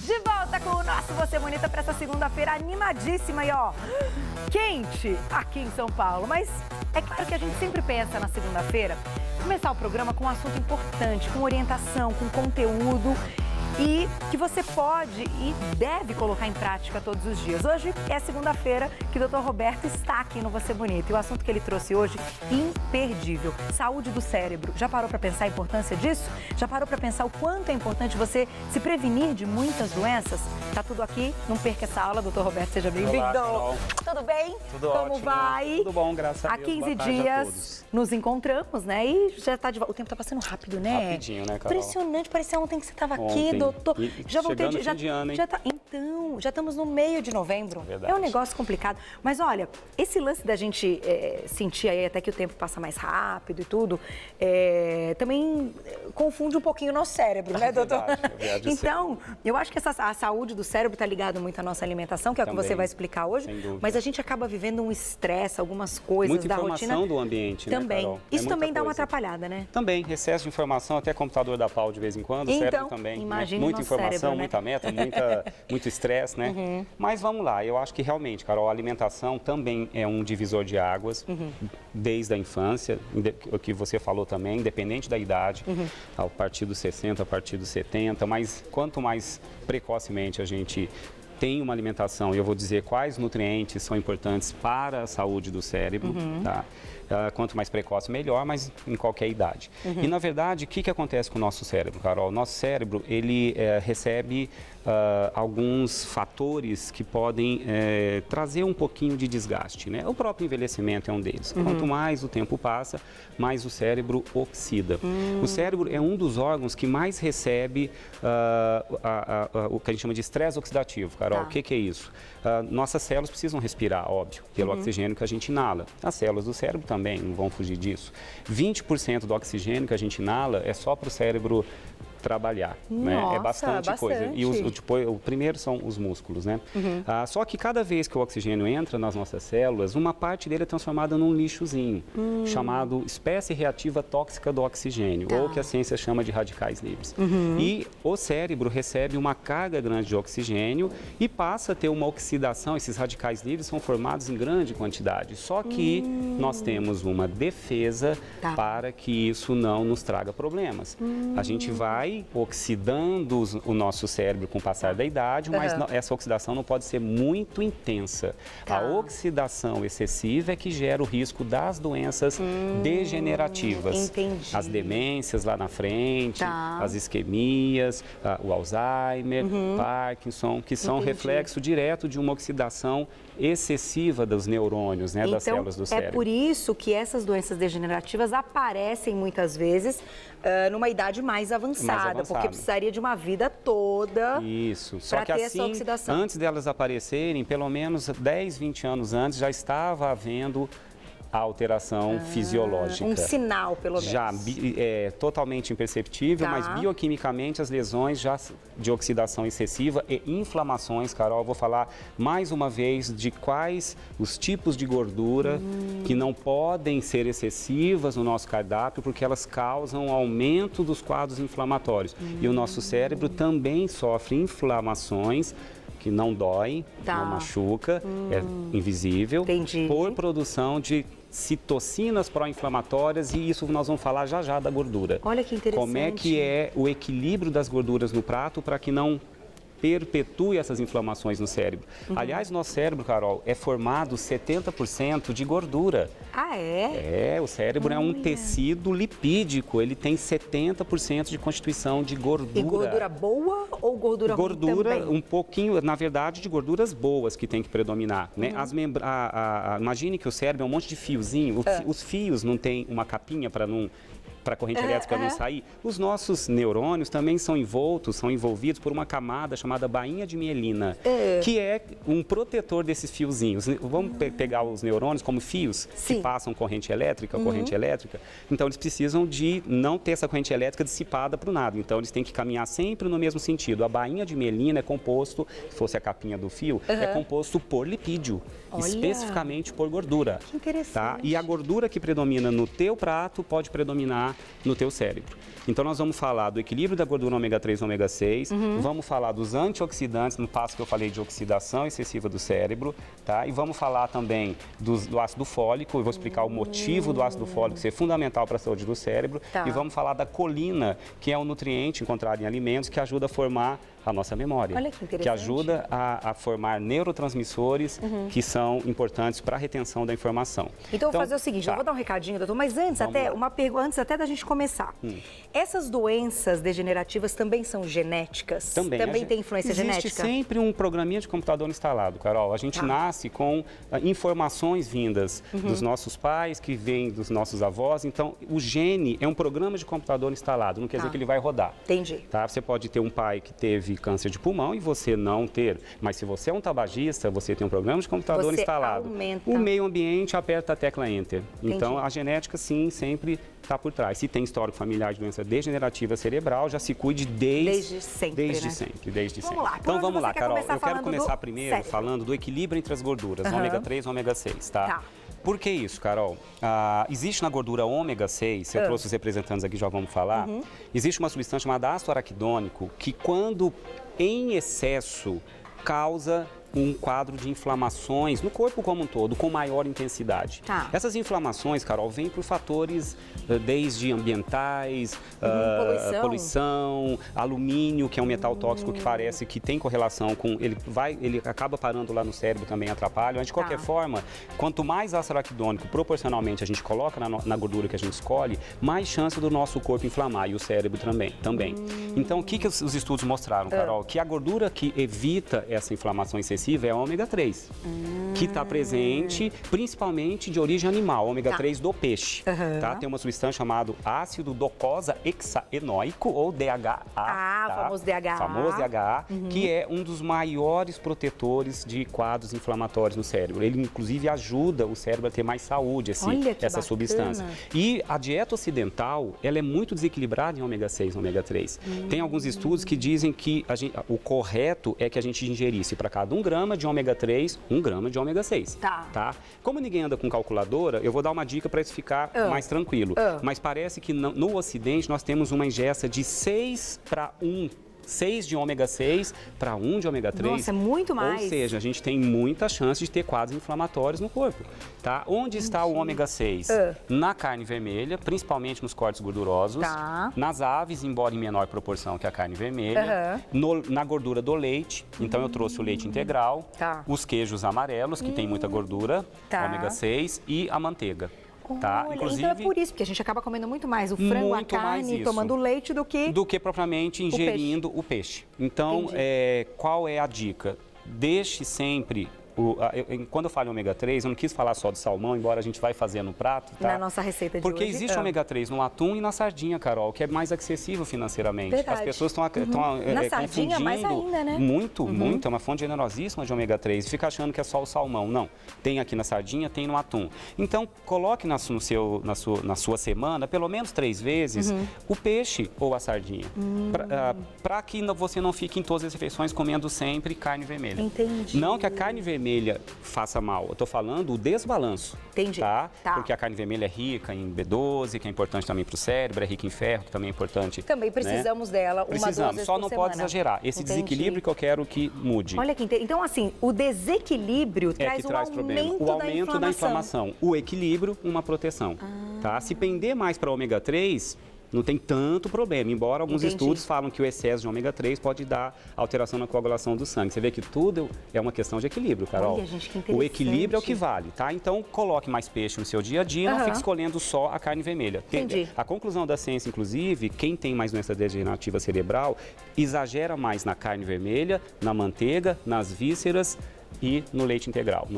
De volta com o nosso Você Bonita para essa segunda-feira animadíssima e ó, quente aqui em São Paulo. Mas é claro que a gente sempre pensa na segunda-feira começar o programa com um assunto importante, com orientação, com conteúdo e que você pode e deve colocar em prática todos os dias. Hoje é segunda-feira que o Dr. Roberto está aqui no Você Bonita e o assunto que ele trouxe hoje, imperdível, saúde do cérebro. Já parou para pensar a importância disso? Já parou para pensar o quanto é importante você se prevenir de muitas doenças? Tá tudo aqui, não perca essa aula, Dr. Roberto, seja bem-vindo. Tudo bem? Tudo Como ótimo. vai? Tudo bom, graças a Deus. Há 15 Boa tarde a dias todos. nos encontramos, né? E já tá de volta. O tempo tá passando rápido, né? Rapidinho, né, Carol? Impressionante, parecia ontem que você estava aqui, Ontem. doutor. E Já voltei chegando fim de ano, hein? Então, já estamos no meio de novembro. Verdade. É um negócio complicado. Mas olha, esse lance da gente sentir aí até que o tempo passa mais rápido e tudo, também confunde um pouquinho o nosso cérebro, né, doutor? Verdade, Então, eu acho que a saúde do cérebro está ligada muito à nossa alimentação, que é o que Também, você vai explicar hoje. sem dúvida. Mas a gente acaba vivendo um estresse, algumas coisas Muita da informação rotina. do ambiente, né, Também. Carol? Isso muita também dá uma coisa. atrapalhada, né? Também, excesso de informação, até computador dá pau de vez em quando, Então, o cérebro também. imagine Muita nosso informação, cérebro, né? muita meta, muito estresse, né? Mas vamos lá, eu acho que realmente, Carol, a alimentação também é um divisor de águas, desde a infância, o que você falou também, independente da idade, a partir dos 60, a partir dos 70, mas quanto mais precocemente a gente tem uma alimentação, e eu vou dizer quais nutrientes são importantes para a saúde do cérebro, tá? Quanto mais precoce, melhor, mas em qualquer idade. E, na verdade, o que acontece com o nosso cérebro, Carol? O nosso cérebro, ele recebe alguns fatores que podem trazer um pouquinho de desgaste, né? O próprio envelhecimento é um deles. Quanto mais o tempo passa, mais o cérebro oxida. O cérebro é um dos órgãos que mais recebe o que a gente chama de estresse oxidativo, Carol. Tá. O que é isso? Nossas células precisam respirar, óbvio, pelo oxigênio que a gente inala. As células do cérebro também não vão fugir disso. 20% do oxigênio que a gente inala é só para o cérebro trabalhar, né? Nossa, É bastante coisa. E o primeiro são os músculos, né? Só que cada vez que o oxigênio entra nas nossas células, uma parte dele é transformada num lixozinho, chamado espécie reativa tóxica do oxigênio, ou que a ciência chama de radicais livres. E o cérebro recebe uma carga grande de oxigênio e passa a ter uma oxidação. Esses radicais livres são formados em grande quantidade, só que nós temos uma defesa para que isso não nos traga problemas. A gente vai oxidando o nosso cérebro com o passar da idade, mas essa oxidação não pode ser muito intensa. A oxidação excessiva é que gera o risco das doenças degenerativas. Entendi. As demências lá na frente, as isquemias, o Alzheimer, Parkinson, que são reflexo direto de uma oxidação excessiva dos neurônios, né, das células do cérebro. É por isso que essas doenças degenerativas aparecem muitas vezes numa idade mais avançada, porque precisaria de uma vida toda para ter essa oxidação. Antes delas aparecerem, pelo menos 10, 20 anos antes, já estava havendo a alteração fisiológica. Um sinal, pelo menos. Já é totalmente imperceptível, mas bioquimicamente as lesões já de oxidação excessiva e inflamações, Carol, eu vou falar mais uma vez de quais os tipos de gordura que não podem ser excessivas no nosso cardápio, porque elas causam aumento dos quadros inflamatórios. E o nosso cérebro também sofre inflamações que não dói, não machuca, é invisível, por produção de citocinas pró-inflamatórias, e isso nós vamos falar já já da gordura. Olha que interessante. Como é que é o equilíbrio das gorduras no prato para que não perpetue essas inflamações no cérebro. Aliás, nosso cérebro, Carol, é formado 70% de gordura. Ah, é? O cérebro é um tecido lipídico, ele tem 70% de constituição de gordura. E gordura boa ou gordura ruim também? Gordura, um pouquinho, na verdade, de gorduras boas que tem que predominar, né? Imagine que o cérebro é um monte de fiozinho, os fios não tem uma capinha para a corrente elétrica não sair. Os nossos neurônios também são envolvidos por uma camada chamada bainha de mielina, que é um protetor desses fiozinhos. Vamos pegar os neurônios como fios que passam corrente elétrica, então eles precisam de não ter essa corrente elétrica dissipada para o nada, então eles têm que caminhar sempre no mesmo sentido. A bainha de mielina é composto, se fosse a capinha do fio, é composto por lipídio, especificamente por gordura. Que interessante. Tá? E a gordura que predomina no teu prato pode predominar formar no teu cérebro. Então, nós vamos falar do equilíbrio da gordura ômega 3 e ômega 6, vamos falar dos antioxidantes, no passo que eu falei de oxidação excessiva do cérebro, tá? E vamos falar também do ácido fólico, eu vou explicar o motivo do ácido fólico ser fundamental para a saúde do cérebro. Tá. E vamos falar da colina, que é um nutriente encontrado em alimentos que ajuda a formar a nossa memória. Olha que interessante. Que ajuda a formar neurotransmissores que são importantes para a retenção da informação. Então, vou fazer o seguinte, eu vou dar um recadinho, doutor, mas antes antes até da gente começar. Essas doenças degenerativas também são genéticas? Também tem influência genética? Existe sempre um programinha de computador instalado, Carol. A gente nasce com informações vindas dos nossos pais, que vêm dos nossos avós. Então, o gene é um programa de computador instalado, não quer dizer que ele vai rodar. Entendi. Tá? Você pode ter um pai que teve câncer de pulmão e você não ter. Mas se você é um tabagista, você tem um programa de computador instalado. Aumenta. O meio ambiente aperta a tecla Enter. Entendi. Então, a genética, sim, sempre está por trás. Se tem histórico familiar de doença degenerativa cerebral, já se cuide desde sempre. Vamos lá. Então, vamos lá, Carol. Eu quero falando começar primeiro falando do equilíbrio entre as gorduras, ômega 3 e ômega 6, tá? Por que isso, Carol? Existe na gordura ômega 6, eu trouxe os representantes aqui, já vamos falar, existe uma substância chamada ácido araquidônico que, quando em excesso, causa um quadro de inflamações no corpo como um todo, com maior intensidade. Essas inflamações, Carol, vêm por fatores desde ambientais, poluição, alumínio, que é um metal tóxico que parece que tem correlação com... Ele acaba parando lá no cérebro, também atrapalha. Mas, de qualquer forma, quanto mais ácido araquidônico proporcionalmente a gente coloca na gordura que a gente escolhe, mais chance do nosso corpo inflamar e o cérebro também. Então, o que os estudos mostraram, Carol? Que a gordura que evita essa inflamação excessiva é a ômega 3, que está presente principalmente de origem animal, ômega 3 do peixe. Tá? Tem uma substância chamada ácido docosa hexaenóico, ou DHA. Famoso DHA. Que é um dos maiores protetores de quadros inflamatórios no cérebro. Ele, inclusive, ajuda o cérebro a ter mais saúde, essa substância. E a dieta ocidental, ela é muito desequilibrada em ômega 6 e ômega 3. Tem alguns estudos que dizem que o correto é que a gente ingerisse para cada 1 grama de ômega 3, 1 grama de ômega 6. Tá? Como ninguém anda com calculadora, eu vou dar uma dica para isso ficar mais tranquilo. Mas parece que no Ocidente nós temos uma ingesta de 6 para 1. 6 de ômega 6 para 1 de ômega 3. Nossa, é muito mais. Ou seja, a gente tem muita chance de ter quadros inflamatórios no corpo. Tá? Onde está o ômega 6? Na carne vermelha, principalmente nos cortes gordurosos. Nas aves, embora em menor proporção que a carne vermelha. Na gordura do leite. Então, eu trouxe o leite integral. Os queijos amarelos, que tem muita gordura, ômega 6, e a manteiga. Tá? Inclusive, então é por isso, porque a gente acaba comendo muito mais o frango, a carne, tomando leite do que propriamente ingerindo o peixe. Então, qual é a dica? Deixe sempre... Quando eu falo em ômega 3, eu não quis falar só do salmão, embora a gente vai fazer no prato, tá? Na nossa receita de Porque hoje. existe ômega 3 no atum e na sardinha, Carol, que é mais acessível financeiramente. Verdade. As pessoas estão na sardinha, mais ainda, né? Muito, é uma fonte generosíssima de ômega 3. Fica achando que é só o salmão. Não, tem aqui na sardinha, tem no atum. Então, coloque na sua semana, pelo menos 3 vezes, o peixe ou a sardinha. Para que você não fique em todas as refeições comendo sempre carne vermelha. Entendi. Não que a carne vermelha faça mal. Eu estou falando o desbalanço. Entendi. Tá? Porque a carne vermelha é rica em B12, que é importante também para o cérebro, é rica em ferro, que também é importante. Também precisamos dela uma 2 vezes só por não semana. pode exagerar. Esse desequilíbrio que eu quero que mude. Olha que então, assim, o desequilíbrio traz problema. O aumento da inflamação. O equilíbrio, uma proteção. Tá? Se pender mais para ômega 3... não tem tanto problema, embora alguns estudos falam que o excesso de ômega 3 pode dar alteração na coagulação do sangue. Você vê que tudo é uma questão de equilíbrio, Carol. Olha, gente, que interessante. O equilíbrio é o que vale, tá? Então, coloque mais peixe no seu dia a dia, não fique escolhendo só a carne vermelha. Entendi. A conclusão da ciência, inclusive, quem tem mais doença degenerativa cerebral, exagera mais na carne vermelha, na manteiga, nas vísceras e no leite integral,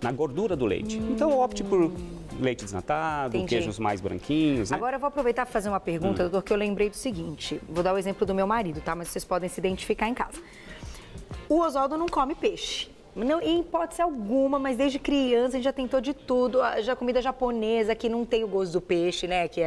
na gordura do leite. Então, opte por leite desnatado, queijos mais branquinhos, né? Agora eu vou aproveitar para fazer uma pergunta, doutor, que eu lembrei do seguinte. Vou dar o exemplo do meu marido, tá? Mas vocês podem se identificar em casa. O Oswaldo não come peixe. Não, em hipótese alguma, mas desde criança a gente já tentou de tudo. Já comida japonesa, que não tem o gosto do peixe, né? Que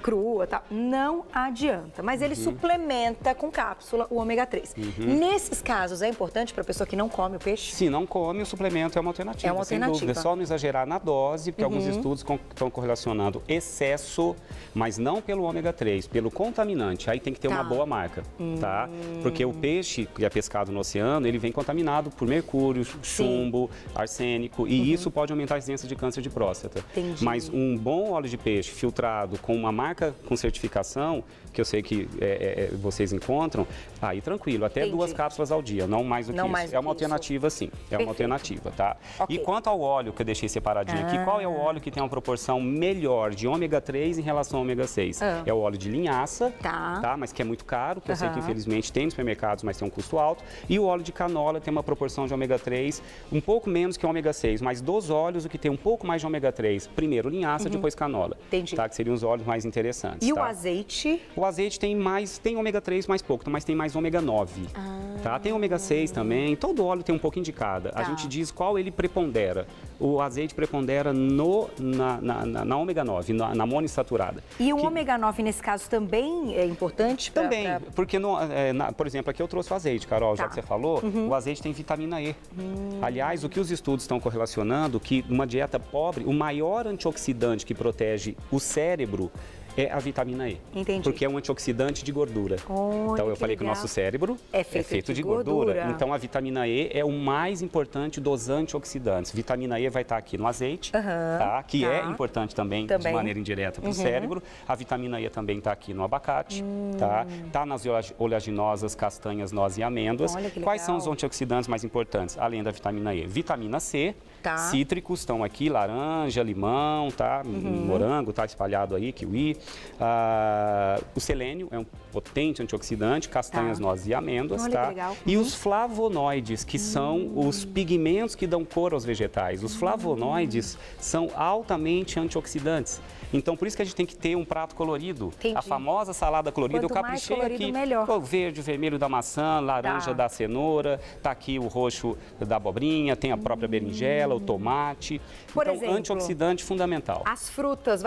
crua, tá? Não adianta. Mas ele suplementa com cápsula o ômega 3. Nesses casos, é importante para a pessoa que não come o peixe? Se não come, o suplemento é uma alternativa. É uma alternativa. Sem dúvida. É só não exagerar na dose, porque alguns estudos estão correlacionando excesso, mas não pelo ômega 3, pelo contaminante. Aí tem que ter uma boa marca, tá? Porque o peixe que é pescado no oceano, ele vem contaminado por mercúrio, chumbo, arsênico, e isso pode aumentar a incidência de câncer de próstata. Entendi. Mas um bom óleo de peixe filtrado com uma marca com certificação, que eu sei que vocês encontram, aí tranquilo, até 2 cápsulas ao dia, não mais do que isso. É uma alternativa, sim. É uma alternativa, tá? E quanto ao óleo que eu deixei separadinho aqui, qual é o óleo que tem uma proporção melhor de ômega 3 em relação ao ômega 6? É o óleo de linhaça, tá? Mas que é muito caro, que eu sei que infelizmente tem nos supermercados, mas tem um custo alto. E o óleo de canola tem uma proporção de ômega 3 um pouco menos que o ômega 6, mas dos óleos o que tem um pouco mais de ômega 3, primeiro linhaça, depois canola. Entendi. Tá? Que seriam os óleos mais interessantes. E tá? o azeite? O azeite tem ômega 3 mais pouco, mas tem mais ômega 9. Tá? Tem ômega 6 também, todo óleo tem um pouquinho de cada. A gente diz qual ele prepondera. O azeite prepondera na ômega 9, na monoinsaturada. E o ômega 9 nesse caso também é importante? Também, porque, por exemplo, aqui eu trouxe o azeite, Carol, já que você falou, o azeite tem vitamina E. Aliás, o que os estudos estão correlacionando, que uma dieta pobre, o maior antioxidante que protege o cérebro é a vitamina E. Entendi. Porque é um antioxidante de gordura. Então, eu falei que o nosso cérebro é feito de gordura. Então, a vitamina E é o mais importante dos antioxidantes. Vitamina E vai estar aqui no azeite, tá? Que é importante também, de maneira indireta para o cérebro. A vitamina E também está aqui no abacate, tá? Está nas oleaginosas, castanhas, nozes e amêndoas. Olha que Quais são legal. os antioxidantes mais importantes, além da vitamina E? Vitamina C, cítricos estão aqui, laranja, limão, tá? Morango, tá espalhado aí, kiwi. O selênio é um potente antioxidante, castanhas, nozes e amêndoas, Olha tá? que legal. E os flavonoides, que são os pigmentos que dão cor aos vegetais. Os flavonoides são altamente antioxidantes. Então, por isso que a gente tem que ter um prato colorido. Entendi. A famosa salada colorida, eu Quanto mais caprichei colorido, aqui. melhor. O verde, o vermelho da maçã, laranja da cenoura, tá aqui o roxo da abobrinha, tem a própria berinjela, o tomate. Por então, exemplo, antioxidante fundamental. As frutas,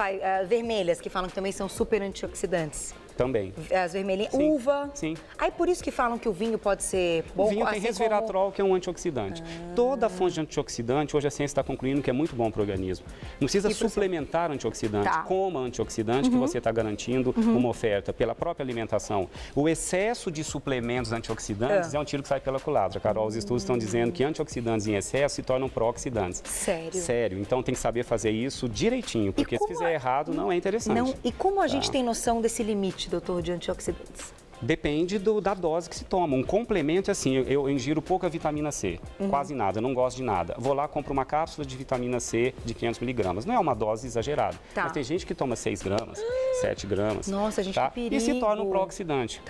vermelhas, que falam que também são super antioxidantes. Também. As vermelhinhas. Sim, Uva. sim. Aí por isso que falam que o vinho pode ser bom. O vinho tem assim resveratrol, que é um antioxidante. Toda fonte de antioxidante, hoje a ciência está concluindo que é muito bom para o organismo. Não precisa suplementar antioxidante, coma antioxidante, que você está garantindo uma oferta pela própria alimentação. O excesso de suplementos antioxidantes é um tiro que sai pela culatra, Carol. Os estudos estão dizendo que antioxidantes em excesso se tornam pró-oxidantes. Sério? Sério. Então tem que saber fazer isso direitinho, porque se fizer errado não é interessante. Não. E como a gente tem noção desse limite, doutor, de antioxidantes? Depende da dose que se toma. Um complemento é assim, eu ingiro pouca vitamina C, quase nada, eu não gosto de nada. Vou lá, compro uma cápsula de vitamina C de 500 miligramas. Não é uma dose exagerada, mas tem gente que toma 6 gramas, 7 gramas. Nossa, gente, que perigo. E se torna um pró-oxidante.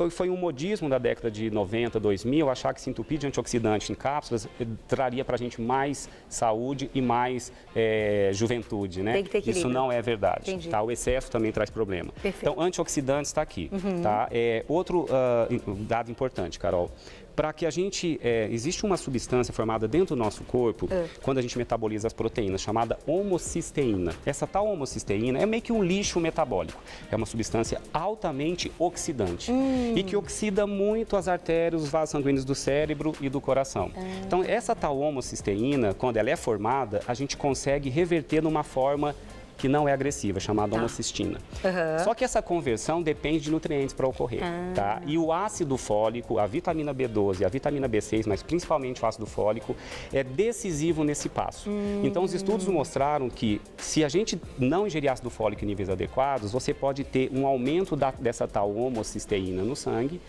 Foi um modismo da década de 90, 2000, achar que se entupir de antioxidante em cápsulas traria pra gente mais saúde e mais juventude, né? Tem que ter equilíbrio. Isso não é verdade. Entendi. Tá? O excesso também traz problema. Perfeito. Então, antioxidantes está aqui, tá? Outro dado importante, Carol. Para que a gente... existe uma substância formada dentro do nosso corpo, quando a gente metaboliza as proteínas, chamada homocisteína. Essa tal homocisteína é meio que um lixo metabólico. É uma substância altamente oxidante e que oxida muito as artérias, os vasos sanguíneos do cérebro e do coração. Então, essa tal homocisteína, quando ela é formada, a gente consegue reverter numa forma que não é agressiva, chamada homocistina. Só que essa conversão depende de nutrientes para ocorrer, tá? E o ácido fólico, a vitamina B12 e a vitamina B6, mas principalmente o ácido fólico, é decisivo nesse passo. Então, os estudos mostraram que se a gente não ingerir ácido fólico em níveis adequados, você pode ter um aumento dessa tal homocisteína no sangue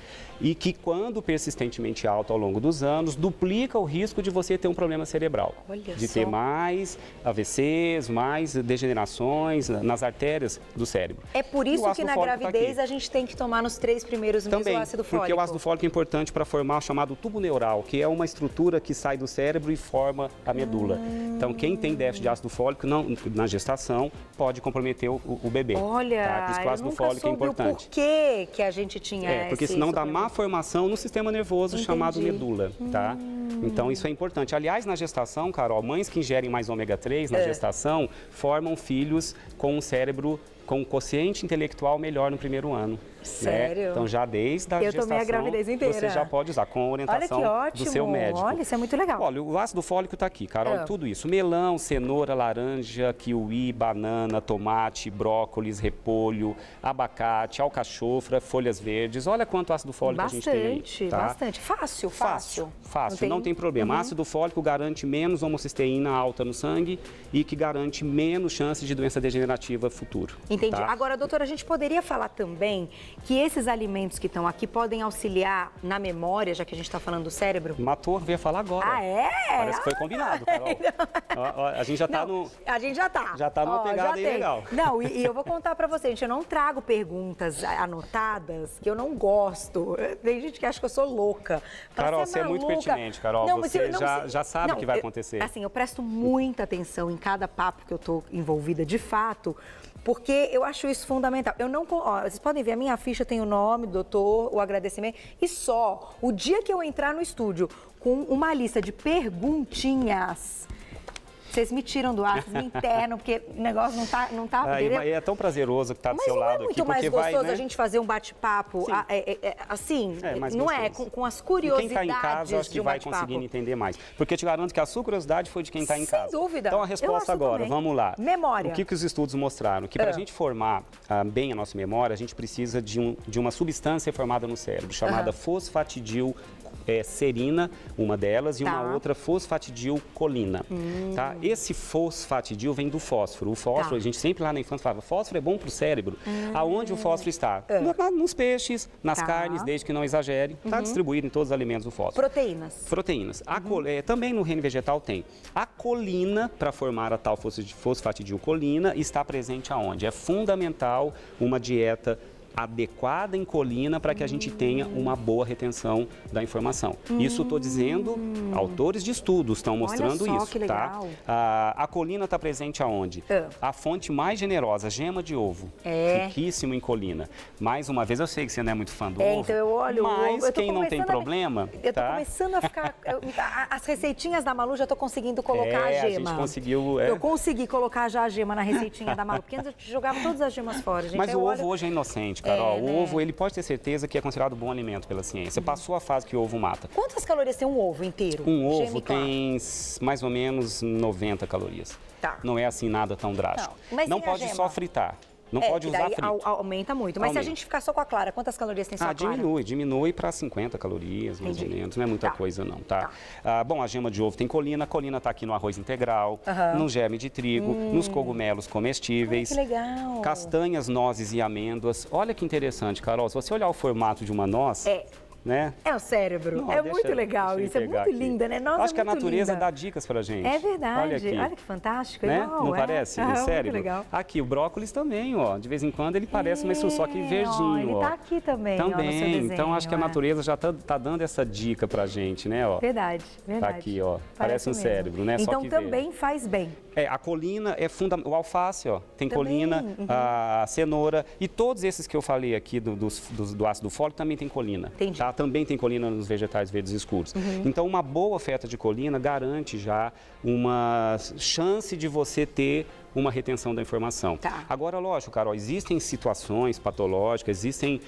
e que, quando persistentemente alto ao longo dos anos, duplica o risco de você ter um problema cerebral. De ter mais AVCs, mais degenerações nas artérias do cérebro. É por isso que na gravidez a gente tem que tomar nos 3 primeiros meses o ácido fólico. Porque o ácido fólico é importante para formar o chamado tubo neural, que é uma estrutura que sai do cérebro e forma a medula. Então, quem tem déficit de ácido fólico na gestação pode comprometer o bebê. Olha, tá? Por isso que o ácido fólico é importante. Por que a gente tinha porque senão dá má formação no sistema nervoso chamado medula, tá? Então, isso é importante. Aliás, na gestação, Carol, mães que ingerem mais ômega 3 na gestação formam filhos com um cérebro com um quociente intelectual melhor no primeiro ano. Sério? Né? Então, já desde a Eu gestação, tomei a gravidez inteira. você já pode usar, com a orientação Olha que ótimo. do seu médico. Olha, isso é muito legal. Olha, o ácido fólico está aqui, Carol, tudo isso. Melão, cenoura, laranja, kiwi, banana, tomate, brócolis, repolho, abacate, alcachofra, folhas verdes. Olha quanto ácido fólico a gente tem aí. Tá? Bastante. Fácil. Não tem problema. Ácido fólico garante menos homocisteína alta no sangue e que garante menos chances de doença degenerativa futuro. Entendi. Tá? Agora, doutora, a gente poderia falar também que esses alimentos que estão aqui podem auxiliar na memória, já que a gente está falando do cérebro? Matou, veio falar agora. Ah, é? Parece que foi combinado, Carol. Ó, a gente já está no... A gente já está. Já está numa pegada aí legal. Não, e eu vou contar para você, gente, eu não trago perguntas anotadas que eu não gosto. Tem gente que acha que eu sou louca. Carol, você é muito pertinente, Carol. Você já sabe o que vai acontecer. Assim, eu presto muita atenção em cada papo que eu estou envolvida de fato, porque eu acho isso fundamental. Eu não, vocês podem ver, a minha ficha tem o nome do doutor, o agradecimento, e só o dia que eu entrar no estúdio com uma lista de perguntinhas, vocês me tiram do ar, vocês me internam, porque o negócio não tá é tão prazeroso que está do seu lado aqui, porque vai, Mas não é muito mais gostoso né? a gente fazer um bate-papo, assim, mais não gostoso. é? Com as curiosidades de quem está em casa, acho que vai conseguindo entender mais. Porque eu te garanto que a sua curiosidade foi de quem está em casa. Sem dúvida. Então, a resposta agora, também. vamos lá. Memória. O que os estudos mostraram? Que para a gente formar bem a nossa memória, a gente precisa de uma substância formada no cérebro, chamada fosfatidil serina, uma delas, e uma outra fosfatidilcolina. Tá? Esse fosfatidil vem do fósforo. O fósforo, a gente sempre lá na infância falava, fósforo é bom para o cérebro. Aonde o fósforo está? Nos peixes, nas carnes, desde que não exagere. Está distribuído em todos os alimentos o fósforo. Proteínas. Também no reino vegetal tem. A colina, para formar a tal fosfatidilcolina, está presente aonde? É fundamental uma dieta adequada em colina para que a gente tenha uma boa retenção da informação. Isso estou dizendo, autores de estudos estão mostrando isso, que legal. Tá? A colina está presente aonde? A fonte mais generosa, gema de ovo, riquíssimo em colina. Mais uma vez, eu sei que você não é muito fã do ovo, então eu olho mas quem não tem problema... Eu estou começando a ficar... as receitinhas da Malu já estou conseguindo colocar a gema. A gente conseguiu... Eu consegui colocar já a gema na receitinha da Malu, porque antes eu jogava todas as gemas fora. Gente. Mas o ovo hoje é inocente, Carol. O ovo, ele pode ter certeza que é considerado bom alimento pela ciência. Passou a fase que o ovo mata. Quantas calorias tem um ovo inteiro? Um ovo tem mais ou menos 90 calorias. Tá. Não é assim nada tão drástico. Não pode só fritar. Não pode usar frito. Aumenta muito. Mas se a gente ficar só com a clara, quantas calorias tem só a clara? Diminui para 50 calorias, mais ou menos. Não é muita coisa não, tá? Bom, a gema de ovo tem colina. A colina está aqui no arroz integral, no germe de trigo, nos cogumelos comestíveis. Que legal. Castanhas, nozes e amêndoas. Olha que interessante, Carol. Se você olhar o formato de uma noz... Né? É o cérebro. Muito legal isso. É muito linda, né? Nossa, acho que a natureza dá dicas pra gente. É verdade. Olha que fantástico. Né? Não parece? O cérebro. Muito legal. Aqui, o brócolis também, ó. De vez em quando ele parece, mas só que verdinho, ele tá aqui também, ó, no seu desenho, então acho que a natureza já tá dando essa dica pra gente, né? Ó. Verdade. Tá aqui, ó. Parece um cérebro, né? Então só que também faz bem. A colina é fundamental. O alface, ó, tem colina, a cenoura e todos esses que eu falei aqui do ácido fólico também tem colina. Entendi. Tá? Também tem colina nos vegetais verdes escuros. Então, uma boa oferta de colina garante já uma chance de você ter uma retenção da informação. Agora, lógico, Carol, existem situações patológicas, existem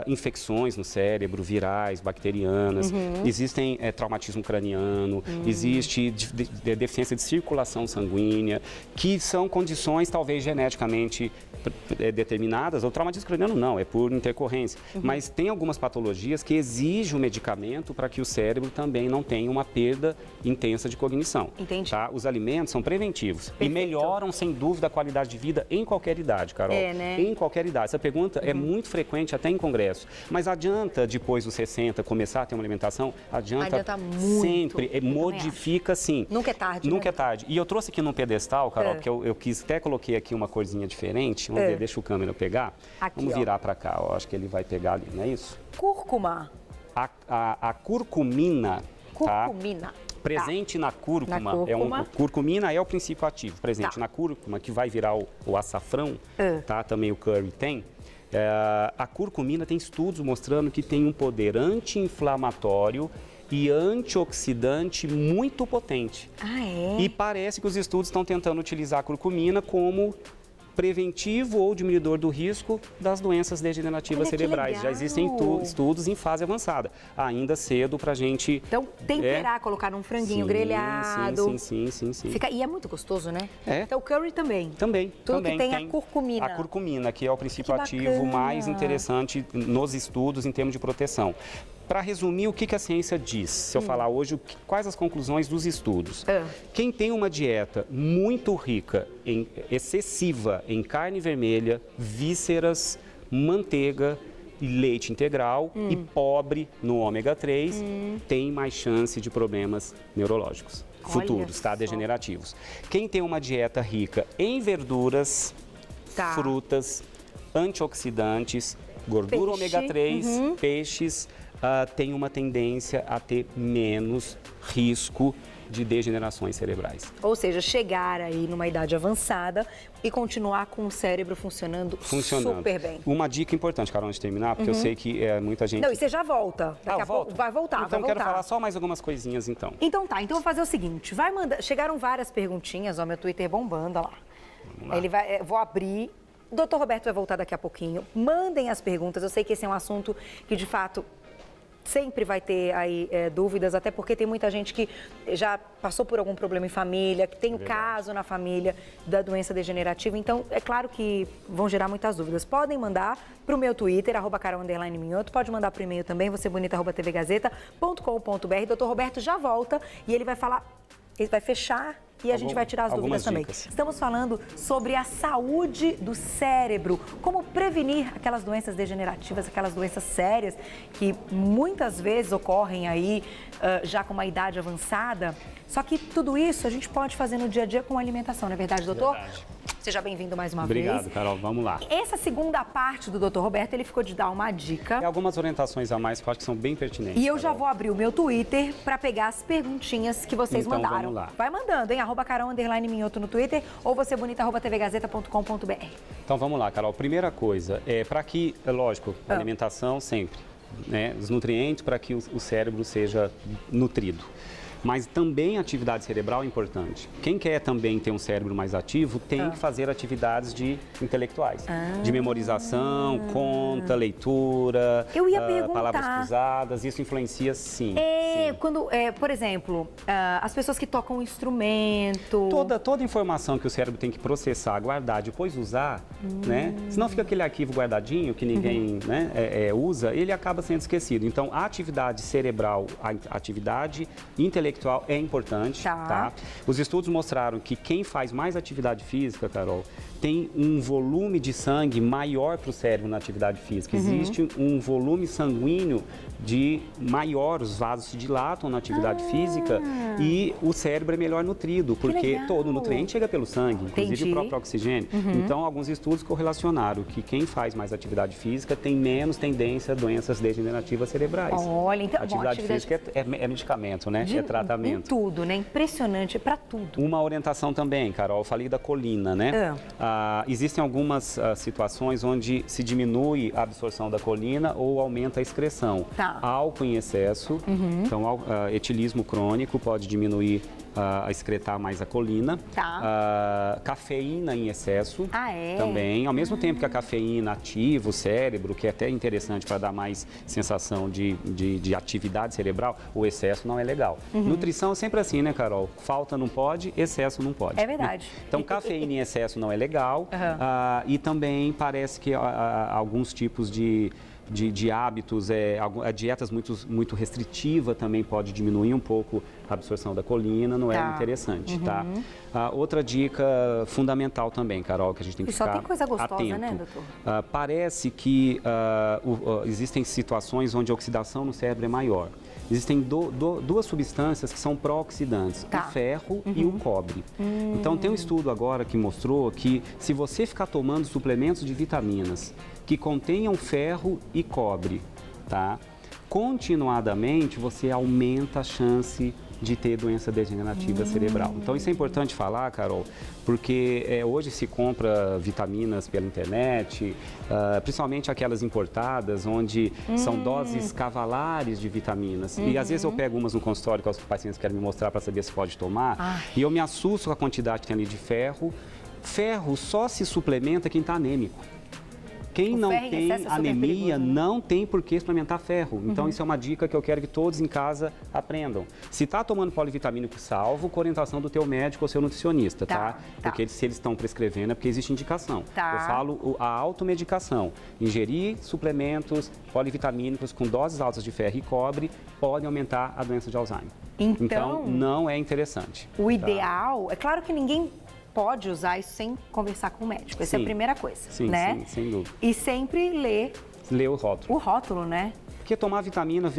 infecções no cérebro, virais, bacterianas, existem traumatismo craniano, existe deficiência de circulação sanguínea, que são condições talvez geneticamente determinadas. O traumatismo craniano não, é por intercorrência. Mas tem algumas patologias que exigem o medicamento para que o cérebro também não tenha uma perda intensa de cognição. Entendi. Tá? Os alimentos são preventivos e melhoram sem dúvida a qualidade de vida em qualquer idade, Carol. Né? Em qualquer idade. Essa pergunta é muito frequente até em congresso. Mas adianta, depois dos 60, começar a ter uma alimentação? Adianta muito. Sempre. Modifica sim. Nunca é tarde. Nunca é tarde. E eu trouxe aqui num pedestal, Carol, porque eu quis, até coloquei aqui uma corzinha diferente. Vamos ver, deixa o câmera pegar. Aqui, vamos virar para cá, ó. Acho que ele vai pegar ali, não é isso? Cúrcuma. A curcumina. Curcumina. Presente na cúrcuma, curcumina é o princípio ativo, presente na cúrcuma, que vai virar o açafrão, tá? Também o curry tem. A curcumina tem estudos mostrando que tem um poder anti-inflamatório e antioxidante muito potente. Ah, é? E parece que os estudos estão tentando utilizar a curcumina como preventivo ou diminuidor do risco das doenças degenerativas cerebrais. Já existem estudos em fase avançada. Ainda cedo para a gente... Então, temperar, colocar num franguinho grelhado. Sim. E é muito gostoso, né? É. Então, o curry também. Também. Tudo que tem a curcumina. A curcumina, que é o princípio ativo mais interessante nos estudos em termos de proteção. Para resumir, o que a ciência diz? Se eu falar hoje, quais as conclusões dos estudos? Quem tem uma dieta muito rica, excessiva em carne vermelha, vísceras, manteiga e leite integral e pobre no ômega 3, tem mais chance de problemas neurológicos futuros, tá? Degenerativos. Quem tem uma dieta rica em verduras, frutas, antioxidantes, gordura ômega 3, peixes, tem uma tendência a ter menos risco de degenerações cerebrais. Ou seja, chegar aí numa idade avançada e continuar com o cérebro funcionando super bem. Uma dica importante, Carol, antes de terminar, porque eu sei que muita gente... Não, e você já volta. Daqui a pouco vai voltar, então quero falar só mais algumas coisinhas, então. Então tá, então eu vou fazer o seguinte, chegaram várias perguntinhas, ó, meu Twitter bombando, ó lá. Eu vou abrir... O doutor Roberto vai voltar daqui a pouquinho. Mandem as perguntas, eu sei que esse é um assunto que, de fato... Sempre vai ter aí dúvidas, até porque tem muita gente que já passou por algum problema em família, que tem o caso na família da doença degenerativa. Então, é claro que vão gerar muitas dúvidas. Podem mandar para o meu Twitter, @carol_minhoto. Pode mandar para o e-mail também, vocebonita@tvgazeta.com.br. Doutor Roberto já volta e ele vai falar, ele vai fechar e a gente vai tirar as dúvidas também. Estamos falando sobre a saúde do cérebro, como prevenir aquelas doenças degenerativas, aquelas doenças sérias que muitas vezes ocorrem aí já com uma idade avançada. Só que tudo isso a gente pode fazer no dia a dia com alimentação, não é verdade, doutor? Verdade. Seja bem-vindo mais uma vez. Obrigado, Carol. Vamos lá. Essa segunda parte do Dr. Roberto, ele ficou de dar uma dica. Tem algumas orientações a mais que eu acho que são bem pertinentes. E eu já vou abrir o meu Twitter para pegar as perguntinhas que vocês mandaram. Vamos lá. Vai mandando, hein? @carol_minhoto no Twitter ou vocebonita@tvgazeta.com.br. Então vamos lá, Carol. Primeira coisa, para que, lógico, alimentação sempre, né? Os nutrientes para que o cérebro seja nutrido. Mas também a atividade cerebral é importante. Quem quer também ter um cérebro mais ativo tem que fazer atividades intelectuais. De memorização, conta, leitura, palavras cruzadas. Isso influencia, sim. Quando, por exemplo, as pessoas que tocam um instrumento... Toda informação que o cérebro tem que processar, guardar, depois usar, né? Senão fica aquele arquivo guardadinho que ninguém usa, ele acaba sendo esquecido. Então, a atividade cerebral, a atividade intelectual é importante, tá? Os estudos mostraram que quem faz mais atividade física, Carol, tem um volume de sangue maior para o cérebro na atividade física. Existe um volume sanguíneo maior, os vasos se dilatam na atividade física e o cérebro é melhor nutrido, porque todo nutriente chega pelo sangue, inclusive o próprio oxigênio. Então, alguns estudos correlacionaram que quem faz mais atividade física tem menos tendência a doenças degenerativas cerebrais. Olha, então, atividade física é medicamento, né? É tratamento. Em tudo, né? Impressionante, é para tudo. Uma orientação também, Carol, eu falei da colina, né? Existem algumas situações onde se diminui a absorção da colina ou aumenta a excreção. Álcool em excesso, então etilismo crônico pode diminuir a excretar mais a colina. Cafeína em excesso também. Ao mesmo tempo que a cafeína ativa o cérebro, que é até interessante para dar mais sensação de atividade cerebral, o excesso não é legal. Nutrição é sempre assim, né, Carol? Falta não pode, excesso não pode. É verdade. Então, cafeína em excesso não é legal. E também parece que alguns tipos de hábitos, dietas muito restritiva também pode diminuir um pouco a absorção da colina, não é interessante, tá? Outra dica fundamental também, Carol, que a gente tem que ficar atento. Só tem coisa gostosa, né, doutor? Parece que existem situações onde a oxidação no cérebro é maior. Existem duas substâncias que são pró-oxidantes, o ferro e o cobre. Então, tem um estudo agora que mostrou que se você ficar tomando suplementos de vitaminas que contenham ferro e cobre, tá? Continuadamente, você aumenta a chance de ter doença degenerativa cerebral. Então, isso é importante falar, Carol, porque hoje se compra vitaminas pela internet, principalmente aquelas importadas, onde são doses cavalares de vitaminas. E às vezes eu pego umas no consultório que os pacientes querem me mostrar para saber se pode tomar, e eu me assusto com a quantidade que tem ali de ferro, Ferro só se suplementa quem está anêmico. Quem O não ferro em tem excesso é super anemia perigoso, né? não tem por que suplementar ferro. Então, isso é uma dica que eu quero que todos em casa aprendam. Se está tomando polivitamínico, salvo com orientação do teu médico ou seu nutricionista, tá? Porque se eles estão prescrevendo é porque existe indicação. Tá. Eu falo a automedicação. Ingerir suplementos polivitamínicos com doses altas de ferro e cobre podem aumentar a doença de Alzheimer. Então não é interessante. O ideal, é claro que ninguém pode usar isso sem conversar com o médico. Essa é a primeira coisa, Sim, né? sim, sem dúvida. E sempre ler Lê o rótulo. o rótulo, né? Porque tomar vitamina...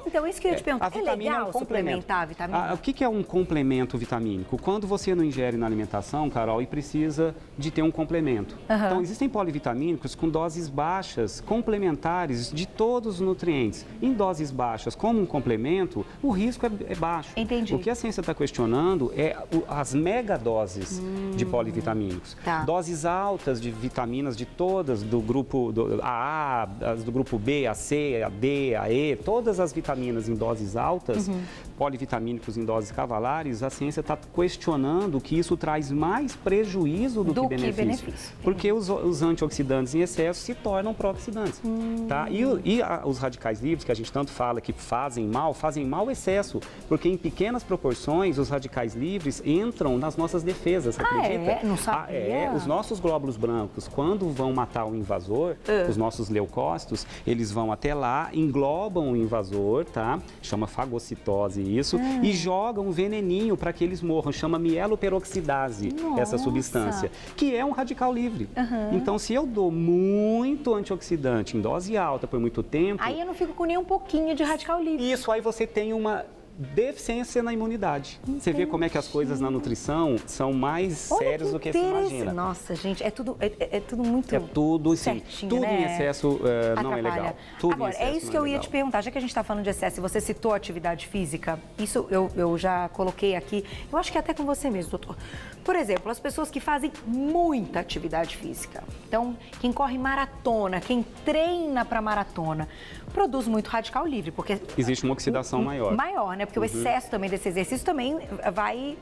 Então, isso que eu ia te perguntar. A vitamina legal é um complemento. suplementar a vitamina? O que é um complemento vitamínico? Quando você não ingere na alimentação, Carol, e precisa de ter um complemento. Então, existem polivitamínicos com doses baixas, complementares de todos os nutrientes. Em doses baixas, como um complemento, o risco é baixo. Entendi. O que a ciência está questionando é as megadoses de polivitamínicos. Tá. Doses altas de vitaminas de todas, do grupo A, as do grupo B, a C, a D, a E, todas as vitaminas em doses altas, polivitamínicos em doses cavalares, a ciência está questionando que isso traz mais prejuízo do que benefício. Porque os antioxidantes em excesso se tornam pró-oxidantes. Tá? Os radicais livres, que a gente tanto fala que fazem mal o excesso, porque em pequenas proporções os radicais livres entram nas nossas defesas, você acredita? Não sabia. Os nossos glóbulos brancos, quando vão matar o invasor, os nossos leucócitos, eles vão até lá, englobam o invasor, tá? Chama fagocitose isso, e jogam um veneninho para que eles morram, chama mieloperoxidase, essa substância, que é um radical livre. Então, se eu dou muito antioxidante em dose alta por muito tempo... Aí eu não fico com nem um pouquinho de radical livre. Isso, aí você tem uma deficiência na imunidade. Você vê como é que as coisas na nutrição são mais sérias do que você imagina. Nossa, gente, é tudo muito tudo, certinho, tudo né? em excesso não é legal. Tudo Agora, em excesso é isso que não eu ia legal. te perguntar, já que a gente está falando de excesso, e você citou atividade física, isso eu já coloquei aqui, eu acho que até com você mesmo, doutor. Por exemplo, as pessoas que fazem muita atividade física, então, quem corre maratona, quem treina para maratona, produz muito radical livre, porque... Existe uma oxidação maior. Maior, né? Porque o excesso também desse exercício também vai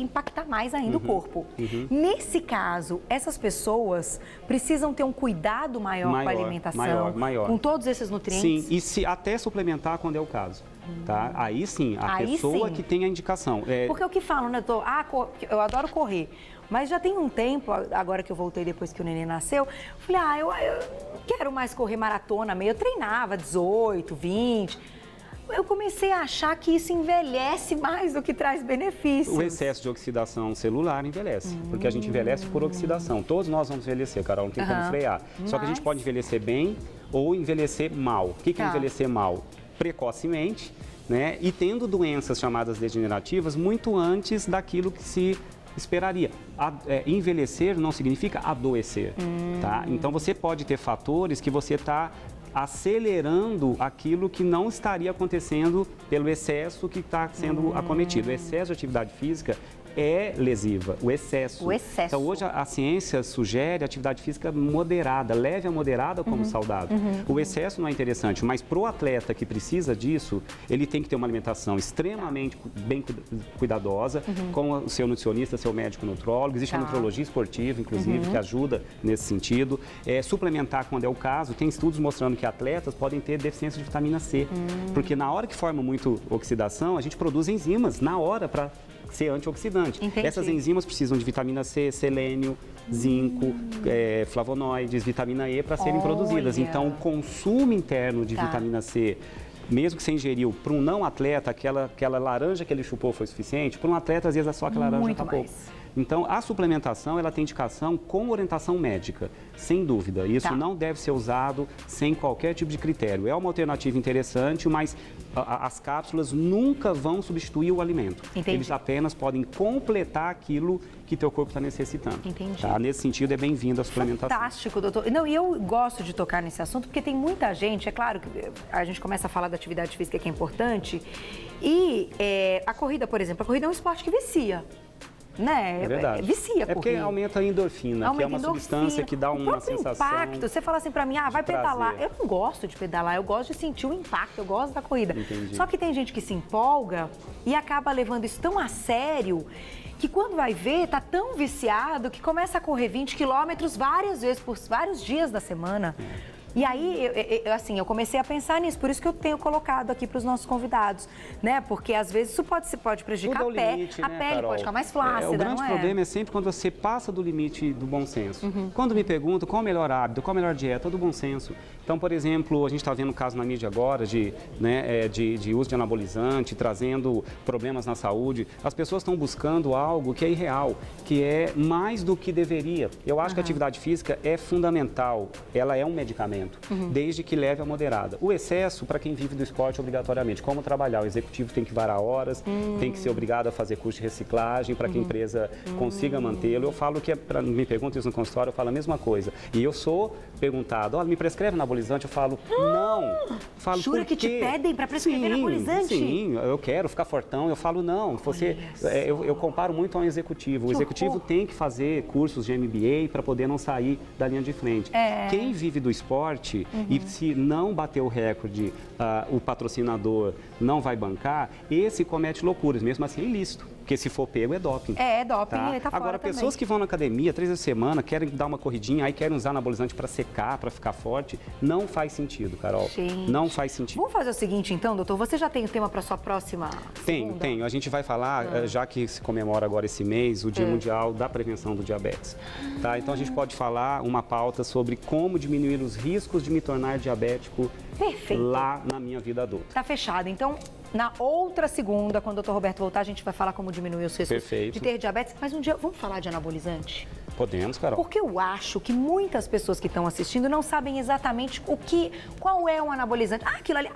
impactar mais ainda o corpo. Nesse caso, essas pessoas precisam ter um cuidado maior com a alimentação, maior. com todos esses nutrientes? Sim, e se até suplementar quando é o caso. Tá? Aí sim, a pessoa que tem a indicação. Porque o que falam, né, doutor? Eu adoro correr, mas já tem um tempo, agora que eu voltei depois que o neném nasceu, falei, eu quero mais correr maratona meio. Eu treinava 18, 20. Eu comecei a achar que isso envelhece mais do que traz benefícios. O excesso de oxidação celular envelhece, porque a gente envelhece por oxidação. Todos nós vamos envelhecer, Carol, não tem como frear. Só que a gente pode envelhecer bem ou envelhecer mal. O que é envelhecer mal? Precocemente, né? E tendo doenças chamadas degenerativas muito antes daquilo que se esperaria. Envelhecer não significa adoecer, tá? Então você pode ter fatores que você está acelerando aquilo que não estaria acontecendo pelo excesso que está sendo acometido. O excesso de atividade física é lesiva, o excesso. Então, hoje a ciência sugere atividade física moderada, leve a moderada como saudável. O excesso não é interessante, mas para o atleta que precisa disso, ele tem que ter uma alimentação extremamente bem cuidadosa, com o seu nutricionista, seu médico nutrólogo. Existe a nutrologia esportiva, inclusive, que ajuda nesse sentido. Suplementar quando é o caso. Tem estudos mostrando que atletas podem ter deficiência de vitamina C, porque na hora que forma muito oxidação, a gente produz enzimas na hora para ser antioxidante. Entendi. Essas enzimas precisam de vitamina C, selênio, zinco, flavonoides, vitamina E para serem produzidas. Então, o consumo interno de vitamina C, mesmo que você ingeriu, para um não atleta, aquela laranja que ele chupou foi suficiente, para um atleta, às vezes, é só aquela laranja está pouco. Então, a suplementação, ela tem indicação com orientação médica, sem dúvida. Isso não deve ser usado sem qualquer tipo de critério. É uma alternativa interessante, mas as cápsulas nunca vão substituir o alimento. Eles apenas podem completar aquilo que teu corpo está necessitando. Tá? Nesse sentido, é bem-vindo a suplementação. Fantástico, doutor. Não, e eu gosto de tocar nesse assunto, porque tem muita gente, é claro que a gente começa a falar da atividade física que é importante, e a corrida, por exemplo, a corrida é um esporte que vicia. Né? É verdade. Vicia porque aumenta a endorfina, que é uma substância que dá uma sensação. Impacto. Você fala assim pra mim, vai pedalar. Eu não gosto de pedalar, eu gosto de sentir o impacto, eu gosto da corrida. Só que tem gente que se empolga e acaba levando isso tão a sério que quando vai ver, tá tão viciado que começa a correr 20 quilômetros várias vezes, por vários dias da semana. E aí, eu comecei a pensar nisso, por isso que eu tenho colocado aqui para os nossos convidados, né? Porque às vezes isso pode prejudicar a pele, a pele pode ficar mais flácida, o grande não é? problema é sempre quando você passa do limite do bom senso. Quando me perguntam qual o melhor hábito, qual a melhor dieta, do bom senso. Então, por exemplo, a gente está vendo um caso na mídia agora de uso de anabolizante, trazendo problemas na saúde. As pessoas estão buscando algo que é irreal, que é mais do que deveria. Eu acho que a atividade física é fundamental, ela é um medicamento. Desde que leve a moderada. O excesso, para quem vive do esporte, obrigatoriamente. Como trabalhar? O executivo tem que varar horas, tem que ser obrigado a fazer curso de reciclagem para que a empresa consiga mantê-lo. Eu falo que, me perguntam isso no consultório, eu falo a mesma coisa. E eu sou perguntado, olha, me prescreve anabolizante? Eu falo, não. Falo, jura que te pedem para prescrever anabolizante? Sim, eu quero ficar fortão. Eu falo, não. Eu comparo muito a um executivo. O executivo tem que fazer cursos de MBA para poder não sair da linha de frente. Quem vive do esporte e se não bater o recorde, o patrocinador não vai bancar, esse comete loucuras, mesmo assim é ilícito. Porque se for pego, é doping. É doping, tá? Ele tá Agora, fora pessoas também. que vão na academia 3 vezes por semana, querem dar uma corridinha, aí querem usar anabolizante para secar, para ficar forte, não faz sentido, Carol. Gente. Não faz sentido. Vamos fazer o seguinte, então, doutor, você já tem o tema para sua próxima segunda? Tenho. A gente vai falar, já que se comemora agora esse mês, o Dia Mundial da Prevenção do Diabetes. Tá? Então, a gente pode falar uma pauta sobre como diminuir os riscos de me tornar diabético. Perfeito. Lá na minha vida adulta. Tá fechado. Então, na outra segunda, quando o doutor Roberto voltar, a gente vai falar como diminuir os riscos de ter diabetes. Mas um dia, vamos falar de anabolizante? Podemos, Carol. Porque eu acho que muitas pessoas que estão assistindo não sabem exatamente qual é um anabolizante. Aquilo ali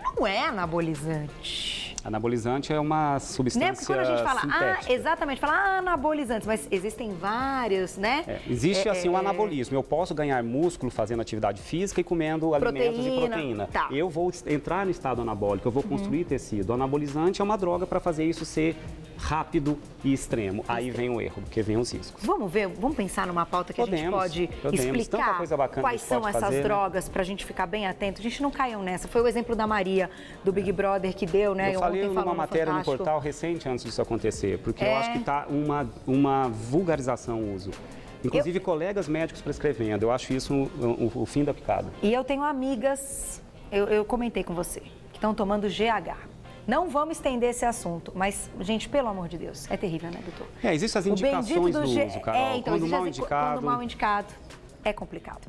não é anabolizante. Anabolizante é uma substância Né? Porque quando a gente fala, sintética. exatamente, fala anabolizantes, mas existem vários, né? Existe assim um anabolismo. Eu posso ganhar músculo fazendo atividade física e comendo alimentos de proteína. Tá. Eu vou entrar no estado anabólico, eu vou construir tecido. O anabolizante é uma droga para fazer isso ser rápido e extremo. Aí vem o erro, porque vem os riscos. Vamos pensar numa pauta que a gente pode explicar tanta coisa bacana quais que são pode essas fazer, drogas, para a gente ficar bem atento. A gente não caiu nessa. Foi o exemplo da Maria, do Big Brother, que deu, né? Eu falei ontem numa falou matéria no Fantástico. portal recente antes disso acontecer, porque eu acho que está uma vulgarização o uso. Inclusive, colegas médicos prescrevendo. Eu acho isso o fim da picada. E eu tenho amigas, eu comentei com você, que estão tomando GH. Não vamos estender esse assunto, mas, gente, pelo amor de Deus, é terrível, né, doutor? Existem as indicações do uso, Carol. Então, quando mal indicado, é complicado.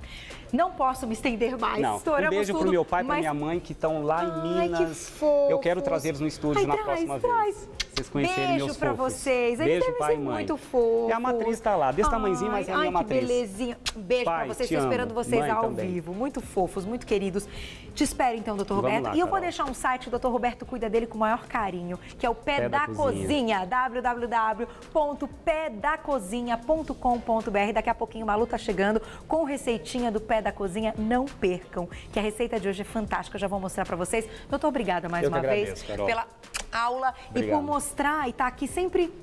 Não posso me estender mais. Não. Um beijo pro meu pai e pra minha mãe que estão lá em Minas. Que fofos. Eu quero trazê-los no estúdio na próxima vez. Vocês conhecerem meus Beijo pra fofos. vocês. Eles Beijo, devem pai ser e mãe. muito fofos. E a matriz tá lá, desse tamanhozinho, mas é a minha matriz. Que belezinha. Beijo Pai, pra vocês. te Estou amo. esperando vocês Mãe ao também. vivo. Muito fofos, muito queridos. Te espero então, doutor Vamos Roberto. lá, E eu vou Carol. deixar um site, o doutor Roberto cuida dele com o maior carinho, que é o Pé da Cozinha. www.pedacozinha.com.br. Daqui a pouquinho o Malu tá chegando com receitinha do Pé da Cozinha. Não percam, que a receita de hoje é fantástica. Eu já vou mostrar pra vocês. Doutor, obrigada mais uma vez Carol. pela aula Obrigado. e por mostrar e estar aqui sempre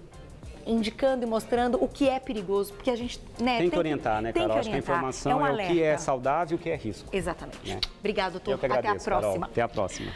indicando e mostrando o que é perigoso, porque a gente Tem que orientar, né, Carol? Acho que a informação um é o que é alerta. saudável e o que é risco. Exatamente. Né? Obrigado, doutor. Eu que Até a agradeço, Carol. próxima. Até a próxima.